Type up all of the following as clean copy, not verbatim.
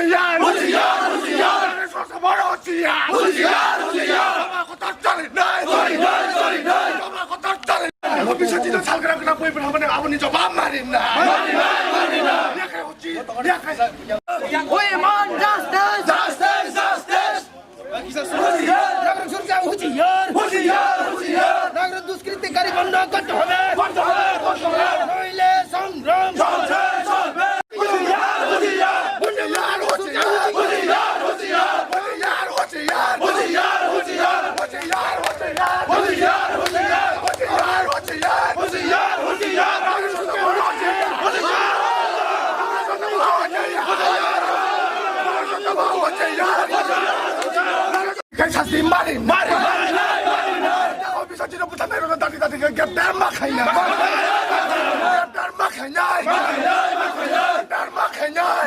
হুঁশিয়ার হুঁশিয়ার হুঁশিয়ার বড় হুঁশিয়ার হুঁশিয়ার হুঁশিয়ার আমার কথা চলে নাই চলে নাই আমার কথা চলে ভবিষ্যতে তো সালগ্রাম না বই পড়াবেন আপনি জবাব মারেন না মারি না দেখে হচ্ছি দেখে We want justice! Justice justice নাগরিক দুষ্কৃতিকারী বন্ধ করতে হবে নইলে সংগ্রাম শাস্তি মারি অফিসার বুঝা নাই দাঁড়িয়ে দাঁড়িয়ে গ্রেপ্তার মাখাই না গ্রেপ্তার মাখাই নাই গ্রেপ্তার মাখাই নাই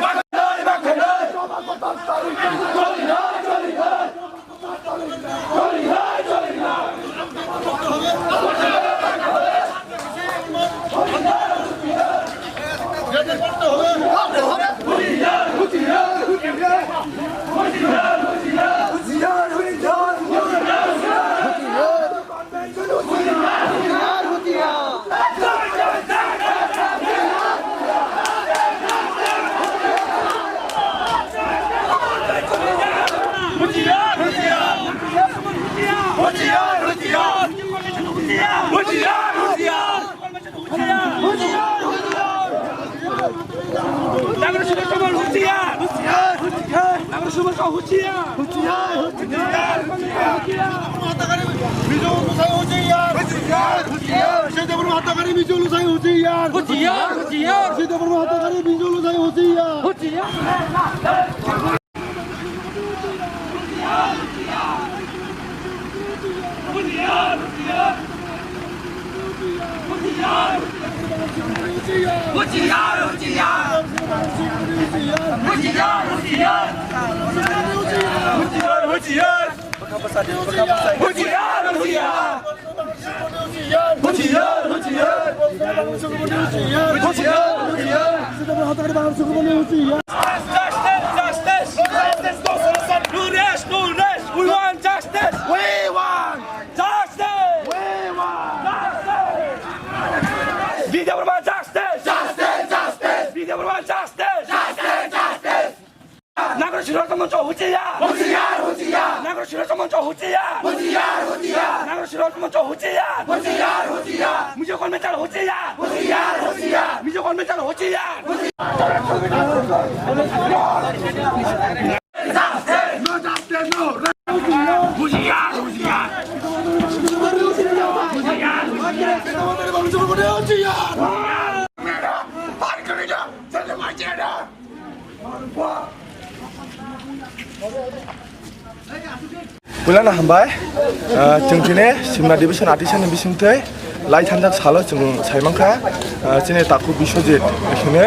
Bulan hambai, jengkine simna division artisan bisingtei, lai thanjak salo jeng saimangka, jene taku bisojit, kene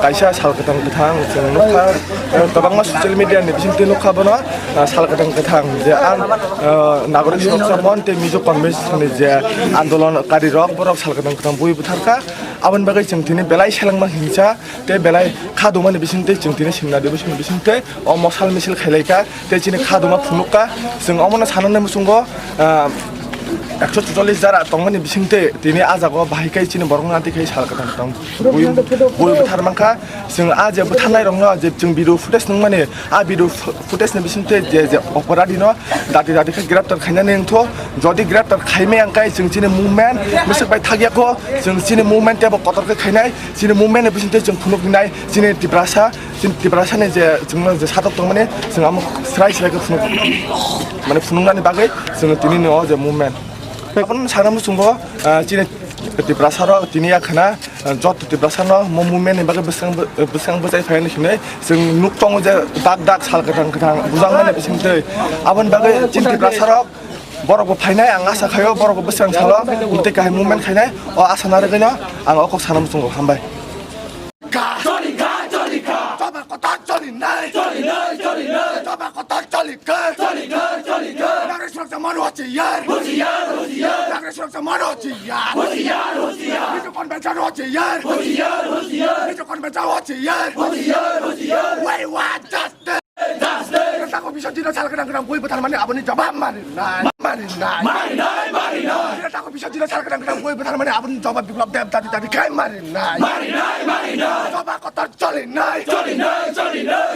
kaisa sal ketang ketang jeng nukha, tabangma social media ni bisingtei nukha bono sal ketang ketang, je an nagorik suraksa monte mijo convention ni je andolon kari rok borok sal ketang ketang bui butharka, aban bagai jengkine belai selangma hingsa, te belai khaduma ni bisingtei jengkine simna division bisingtei, o mosal misil khelaika, te jene khaduma phunukka, jeng amona sanane musungo 144 jara tongmani bisingte tini ajago bahikai chini borongna dikai salkatan tong boi buthar mangkha jeng a je buthanai rongno je jeng video footage nungmani a video footage ni bisingte je operadi no dati kha graftar khainani engtho jodi graftar khaime angkai jeng chini movement misik bai thagyako jeng chini movement tebo kotor ke khainai chini movement ni bisingte jeng phunuk nai chini tibrasa ni je jeng je satok tongmani jeng am srai ko phunuk mane phunungani bagai jeng tini no je movement Apun saram sunggo cini tibrasaro tini akhana jot tibrasano mo movement ni bagai besang besai fain sini sing nuk tong je dak sal ketang bujang mane bisingte aban bagai cini tibrasaro borok bo fainai ang asa khayo borok bo besang salo utte kai movement khainai o asa na regino ang okok saram sunggo hambai समान होशियार होशियार होशियार नागरिक सुरक्षा मान होशियार होशियार होशियार विश्व कन्वेंशन होशियार होशियार होशियार विश्व कन्वेंशन होशियार होशियार होशियार we want justice Kita bisa tidak salah kadang-kadang gue betul mana abang ni jawab marin Kita bisa tidak salah kadang-kadang gue betul mana abang jawab biklop dem tadi kai marin coba kotor colin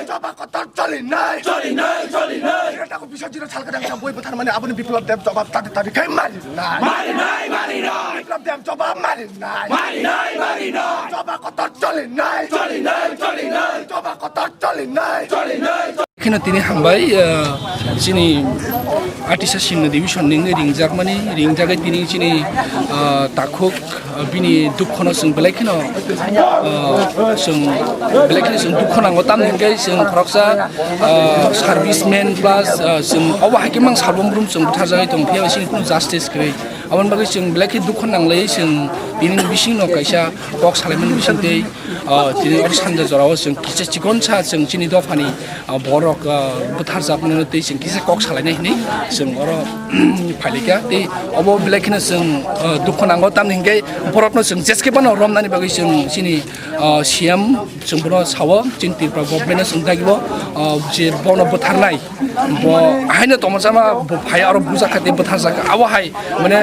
coba kotor colin Kita bisa tidak salah kadang-kadang gue betul mana abang biklop dem jawab tadi kai marin biklop dem coba marin coba kotor colin coba kotor colin Kena tini hambai sini artisa sini division ning ringjak mani ringjagai tini sini takuk bini dukhono sing belakino sing dukhono ngotam ninggai sing kroksa serviceman plus sing awa hakimang salbom room sing buthajangai tongphia sini kun justice kre awan bagai sing belaki dukhon nanglei sing bini bising no kaisa kok salaiman bising tei tini or sanja jorao sing kisa chikoncha sing chini dofani borok buthar japne tei sing kisa kok salainai ni sing oro phalika tei obo belakina sing dukhon nango tam ninggai borokno sing jeske bano romnani bagai sing chini siam sing bono sawo chin tipra government sing dagibo je bono butharnai bo haina tomajama phai aro buja khate buthar jaka awa hai mane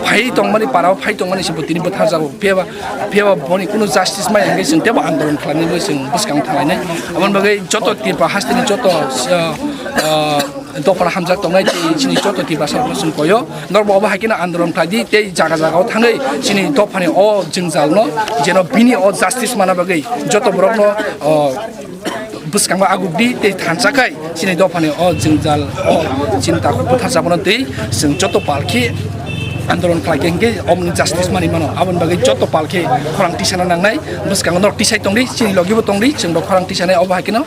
phai tongmani parao phai tongmani sebutini buthar jago peba boni kuno justice mai ngai sing tebo andolon khlani bo sing buskang thalai amon bagai joto tipra hastini joto dopara hamjak tongai chini joto tipra sarbo sing koyo norbo ba hakina andolon khladi tei jaga jaga thangai chini dopani o jingjalno jeno bini o justice mana bagai joto borokno buskangba agugdi tei thansakai chini dopani o jingjal o cinta buthar jabono tei sing joto palki andolon khlaigenge omni justice mani mano abon bagai joto palke khorang tisana nangnai buskang nor tisai tongri chini logibo tongri sing khorang tisane oba hakino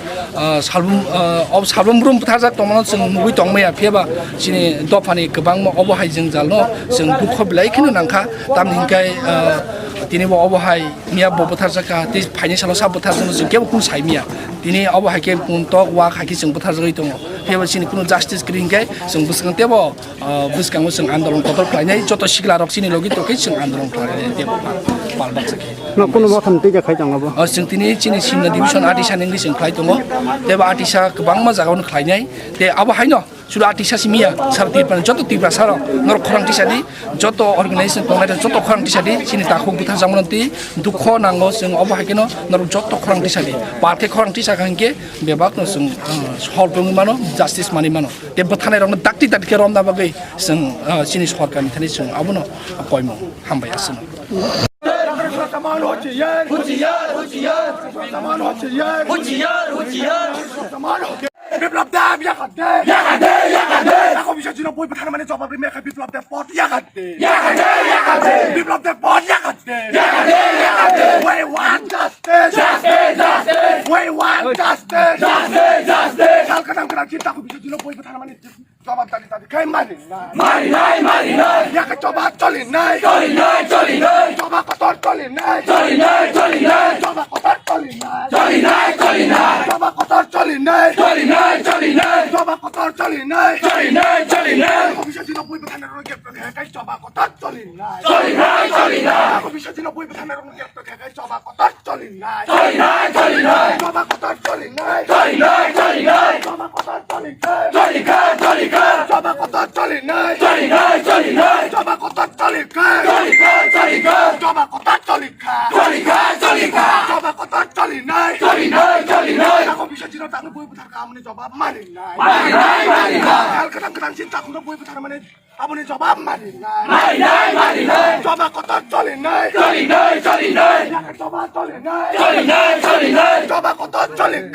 salbum room buthajak tongmano sing mugui tongmaya pheba chini dopani gobang mo obo hai jingjalno sing dukho bilai khino nangkha tamningkai tini bo obo hai mia bo buthajaka ti phaini salo sa buthajano sing kebo kun saimia tini obo hai ke kun tok wa khaki sing buthajai tongo pheba chini kuno justice kringkai sing buskang tebo buskang sing andolon kotor khlainai joto sikla rok chini logi to ke sing andolon khlainai tebo palbak sake no kuno motham tija khai jangabo sing tini chini simna division artisa ning sing khlai tongo tebo artisa kwbang ma jagaon khlainai te abo haino sudah artisa simia sar tipan joto tipra saro nor khorang tisadi joto organization tongai joto khorang tisadi chini takhu butha jamonti dukho nango sing obo hakino nor joto khorang tisadi parke khorang tisa kangke bebak no sing solpung mano justice mani mano te buthanai rong dakti dakti rom da bagai sing chini sarkar ni thani sing abono koimo hambai asno समान होशियार होशियार होशियार समान होशियार होशियार होशियार समान हो বিপ্লব দেব ইয়াকাতে এখন বিষয় ছিল বই পাঠানো মানে জবাব মেখা বিপ্লব দেব পথ ইয়াকাতে বিপ্লব দেব পথ ইয়াকাতে we want justice we want justice সাল kadang-kadang cinta aku bisa ছিল বই পাঠানো মানে জবাব tadi kai marin ইয়াকে জবাব চলিন নাই জবাব কতর চলিন নাই জবাব কতর চলিন নাই জবাব কতর চলিন নাই coba kotor colin naik aku bisa tidak boleh bertanda orang gap kayak coba kotor colin naik aku bisa tidak boleh bertanda orang gap kayak coba kotor colin naik coba kotor colin naik coba kotor colin coba kotor colin naik coba kotor colin coba kotor colin coba kotor colin naik aku bisa tidak tak boleh bertanda kamu ni coba marin Hal kadang-kadang cinta aku boleh bertanda mana Abu ni coba marin coba kotor colin naik coba colin naik coba kotor colin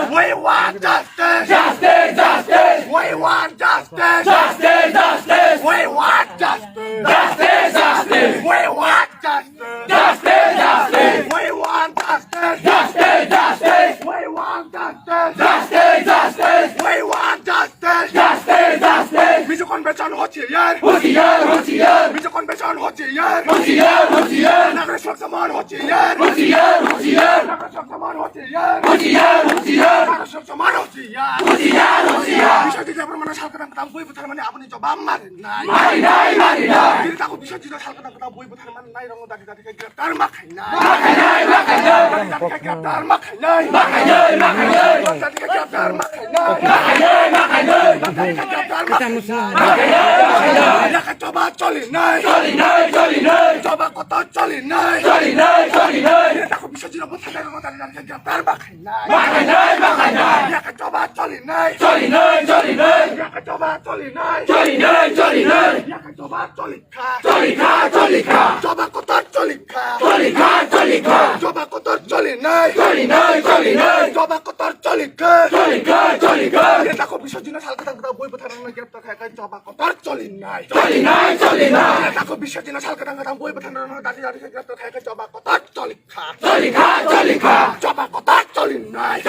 we want justice we want justice we want justice we want justice we want justice we want justice we want justice Bijak konvensi hoşiyar Bijak konvensi hoşiyar Nagara Shaksaman hoşiyar Nagara Shaksaman hoşiyar Nagara Shaksaman hoşiyar Bijak 제발 살거든 그다음 보이부터 하면 아버님 저 맘말은 나이 이랬다고 미셔지도 살거든 그다음 보이부터 하면 나이 이런 거 다리 다리 막하이 나이 약간 좁아 쫄린 나이 좁아 꽃도 쫄린 나이 이랬다고 미셔지도 못하는 거 다리 다리 막하이 나이 약간 좁아 쫄린 나이 약간 좁아 쫄린 나이 약간 좁아 쫄리카 좁아 꽃도 쫄리카 좁아 꽃도 쫄린 나이 좁아 꽃도 쫄리카 이랬다고 미셔지도 살거든 그다음 보이부터 하는 거 약간 좁아 꽃도 쫄린 나이 이랬다고 미셔지도 살거든 그다음 보이부터 하는 거 다리 약간 좁아 꽃도 쫄리카 좁아 꽃도 쫄린 나이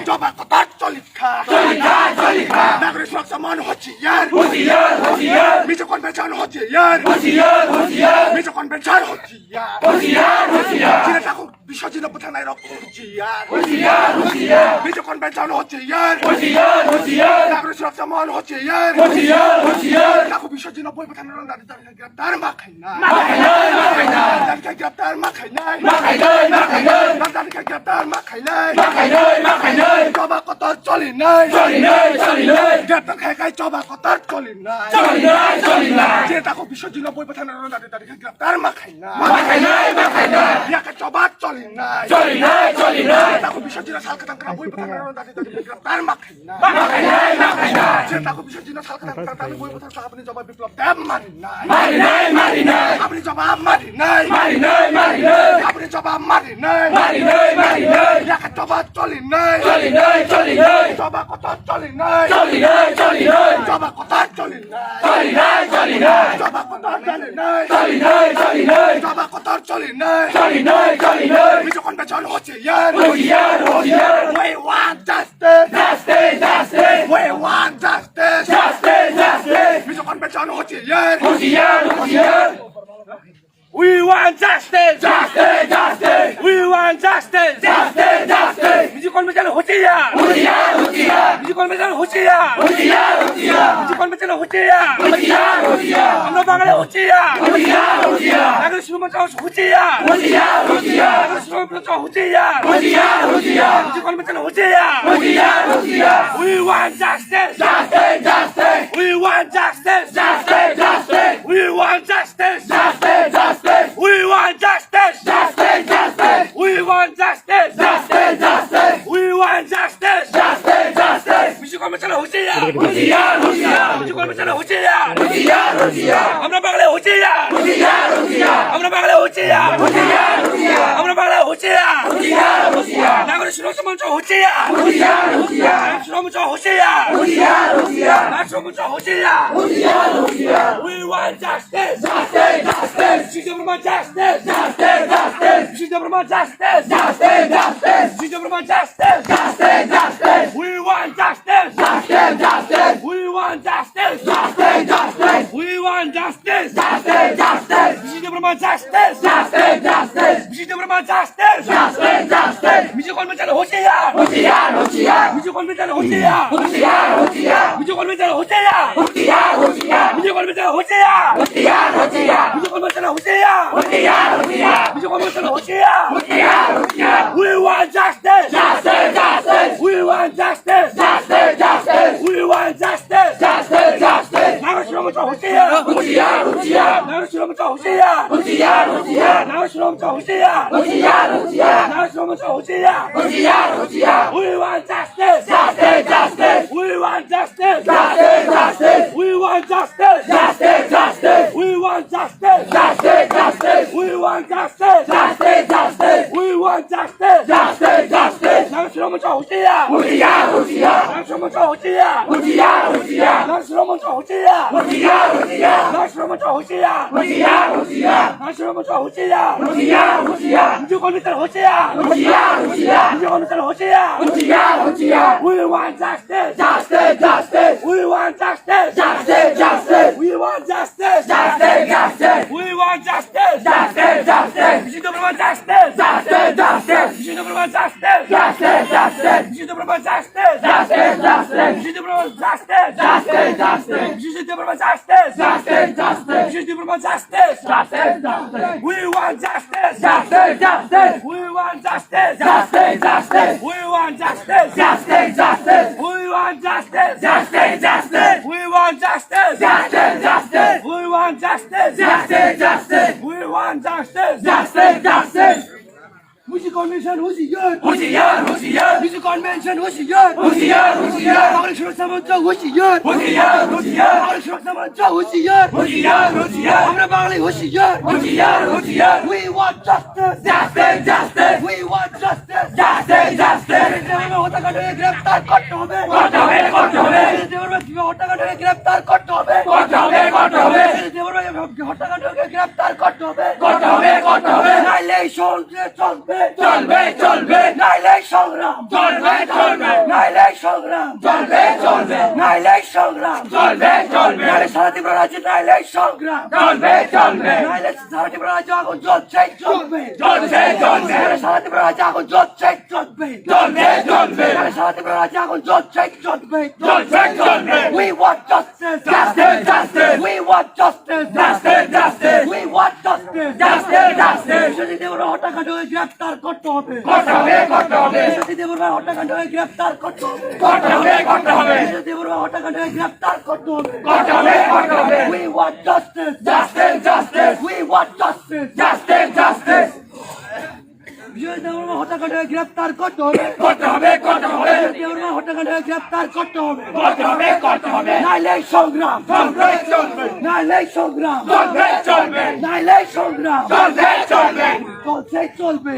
좁아 꽃도 쫄리카 나 그래 수학사만 호지연 미적권 배찬 호지연 미적권 배찬 호지연 지냈다고 미셔지는 못한 나이로 호지연 미적권 배찬 호지연 나 그래 수학사만 호지연 나고 미셔지는 보이 못한 나이로 나를 막하이나 나를 갈기랍다를 막하이나 나를 갈기랍다를 막하이나 좁아 꽃도 쫄린 나이 랩떡 해가이 좁아 꽃도 쫄린 나이 지냈다고 미셔지는 보이 못한 나이로 나를 갈기랍다를 막하이나 약간 좁아 쫄린 나이 지냈다고 미셔지는 살거든 그런 보이 못한 나이로 나를 갈기랍다를 막하이나 지냈다고 미셔지는 살거든 그런 나를 보이 못한 아버님 좁아 비플럽 땜마린 나이 아버님 좁아 마린 나이 아버님 좁아 마린 나이 약간 좁아 쫄린 나이 좁아 꽃도 쫄린 나이 좁아 꽃도 쫄린 나이 좁아 꽃도 쫄린 나이 좁아 꽃도 쫄린 나이 미적권 배천 호지연 We want justice We want justice 미적권 배천 호지연 We want justice. We want justice. 뮤지컬 매장은 호지야. 뮤지컬 매장은 호지야. 뮤지컬 매장은 호지야. 엄마방아래 호지야. 나그리 수만 저 호지야. 나그리 수만 저 호지야. 뮤지컬 매장은 호지야. We want justice. We want justice. We want justice. We want justice. We want justice. We want justice. 뮤지컬 매장은 호지야. 뮤지컬 매장은 호지야. 엄마방아래 호지야. 엄마방아래 호지야. 엄마방아래 호지야. 나그리 수만 저 호지야. 나그리 수만 저 호지야. 나그리 수만 저 호지야. We want justice. 지저분한 justice. 지저분한 justice. 지저분한 justice. We want justice. We want justice. We want justice. 지저분한 justice. 지저분한 justice. 뮤지컬 매장은 호지야. 뮤지컬 매장은 호지야. 뮤지컬 매장은 호지야. 뮤지컬 매장은 호지야. 뮤지컬 매장은 호지야. 뮤지컬 매장은 호지야. We want justice. We want justice. We want justice. 나가 싫으면 저 호지야. 나가 싫으면 저 호지야. 나가 싫으면 저 호지야. 나가 싫으면 저 호지야. We want justice. We want justice. We want justice. We want justice. We want justice. We want justice. 나가 싫으면 저 호지야. 나가 싫으면 저 호지야. 나가 싫으면 저 호지야. 나가 싫으면 저 호지야. 나가 싫으면 저 호지야. 뮤지컬 매장은 호지야. 뮤지컬 매장은 호지야. We want justice. We want justice. We want justice. We want justice. We want justice. বিশুদ্ধ Prabha justice justice justice Bishuddha Prabha justice justice justice Bishuddha Prabha justice justice justice Bishuddha Prabha justice justice justice Bishuddha Prabha justice justice justice we want justice justice justice we want justice justice justice we want justice justice justice we want justice justice justice we want justice justice justice we want justice justice justice we want justice justice justice Musi convention হুঁশিয়ার হুঁশিয়ার হুঁশিয়ার মুসি convention হুঁশিয়ার হুঁশিয়ার হুঁশিয়ার বাঙালি সুরক্ষা মঞ্চ হুঁশিয়ার হুঁশিয়ার হুঁশিয়ার বাঙালি সুরক্ষা মঞ্চ হুঁশিয়ার হুঁশিয়ার হুঁশিয়ার আমরা বাঙালি হুঁশিয়ার হুঁশিয়ার হুঁশিয়ার we want justice justice justice we want justice justice justice Debbarma হত্যাকাণ্ডকে গ্রেফতার করতে হবে করতে হবে করতে হবে দেবরমা হত্যাকাণ্ডকে গ্রেফতার করতে হবে করতে হবে করতে হবে দেবরমা হত্যাকাণ্ডকে গ্রেফতার করতে হবে করতে হবে করতে হবে নাইলে চলবে চলবে চলবে নাইলে সংগ্রাম চলবে চলবে নাইলে সংগ্রাম চলবে চলবে নাইলে সংগ্রাম চলবে চলবে নাইলে সারা ত্রিপুরা রাজ্যে নাইলে সংগ্রাম চলবে চলবে নাইলে সারা ত্রিপুরা রাজ্যে আগুন জ্বলছে চলবে চলছে চলবে নাইলে সারা ত্রিপুরা রাজ্যে আগুন জ্বলছে চলবে চলবে চলবে নাইলে সারা ত্রিপুরা রাজ্যে আগুন জ্বলছে চলবে চলছে চলবে we want justice justice justice we want justice justice justice we want justice justice justice যদি দেবরা হত্যাকাণ্ডকে গ্রেফতার করতে হবে করতে হবে করতে হবে যদি দেবরা হত্যাকাণ্ডকে গ্রেফতার করতে হবে করতে হবে করতে হবে যদি দেবরা হত্যাকাণ্ডকে গ্রেফতার করতে হবে করতে হবে করতে হবে we want justice justice justice we want justice justice justice যদি দেবরা হত্যাকাণ্ডকে গ্রেফতার করতে হবে করতে হবে করতে হবে দেবরা হত্যাকাণ্ডকে গ্রেফতার করতে হবে করতে হবে করতে হবে নাইলে সংগ্রাম চলবে চলবে নাইলে সংগ্রাম চলবে চলবে নাইলে সংগ্রাম চলবে চলবে চলছে চলবে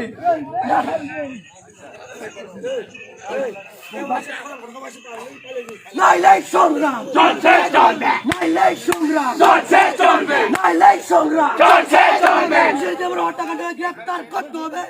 নাইলে সংগ্রাম চলছে চলবে নাইলে সংগ্রাম চলছে চলবে নাইলে সংগ্রাম চলছে চলবে যদি দেবরা হত্যাকাণ্ডকে গ্রেফতার করতে হবে